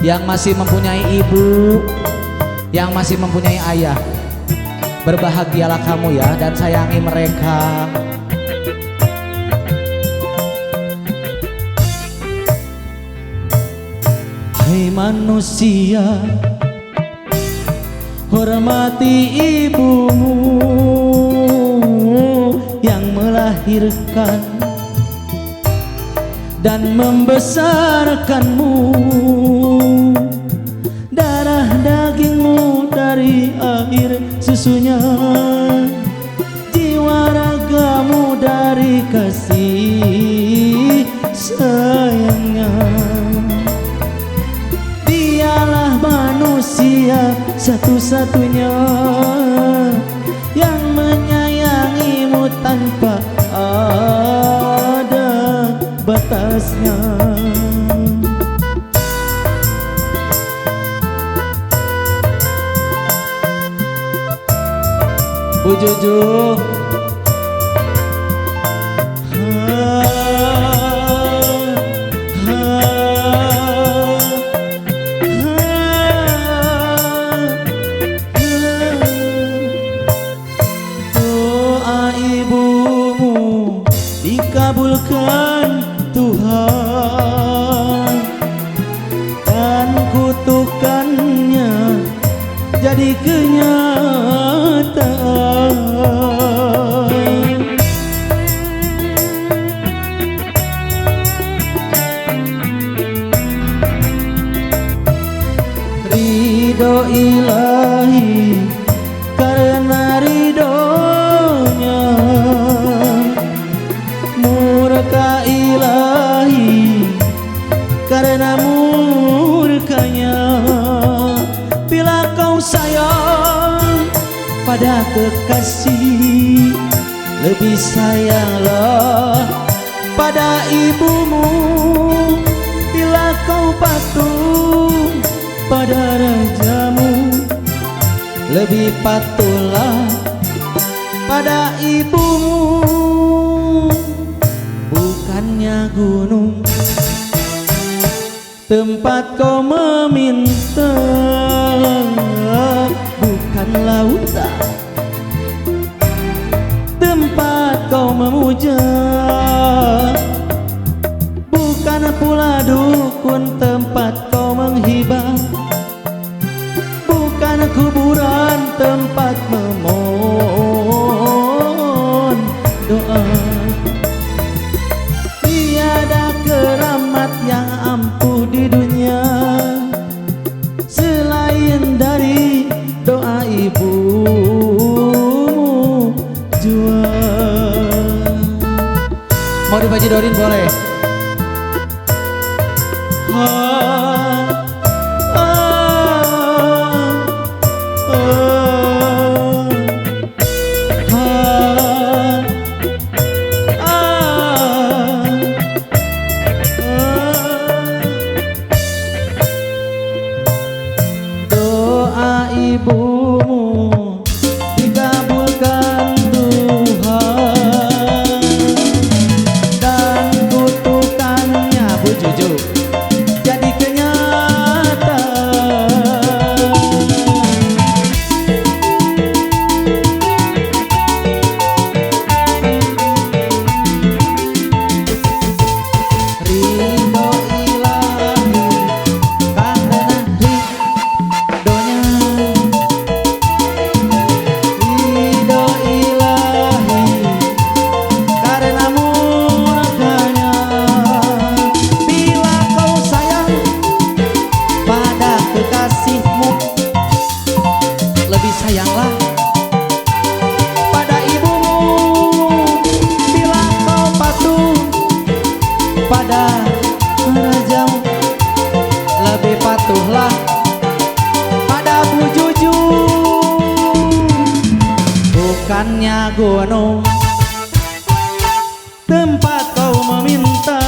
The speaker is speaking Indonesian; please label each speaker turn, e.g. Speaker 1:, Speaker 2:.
Speaker 1: yang masih mempunyai ibu, yang masih mempunyai ayah, berbahagialah kamu ya, dan sayangi mereka. Hai manusia, hormati ibumu yang melahirkan dan membesarkanmu. Darah dagingmu dari air susunya, jiwa ragamu dari kasih sayangnya. Dialah manusia satu-satunya yang menyayangimu tanpa ada batasnya. Bu Juju, doa ibumu dikabulkan Tuhan, dan kutukannya jadi kenyataan. Ridho ilahi karena ridhonya, murka ilahi karena murkanya. Bila kau sayang pada kekasih, lebih sayanglah pada ibumu. Bila kau patuh pada rajamu, lebih patuhlah pada ibumu. Bukannya gunung tempat kau meminta, bukan lautan tempat kau memuja, bukan pula dukun tempat kau menghibah, bukan kuburan tempat memohon doa. Tiada keramat yang ampuh di dunia selain dari doa ibumu jua. Mau dibajidorin boleh? Ibumu dikabulkan Tuhan, dan kutukannya Bu Juju jadi kenyataan. Ridho ilahi karena ridhonya, ridho ilahi karena murkanya. Bila kau sayang pada kekasihmu, lebih sayanglah pada ibumu. Bila kau patuh pada rajamu, lebih patuhlah pada Bu Juju. Bukannya gunung tempat kau meminta,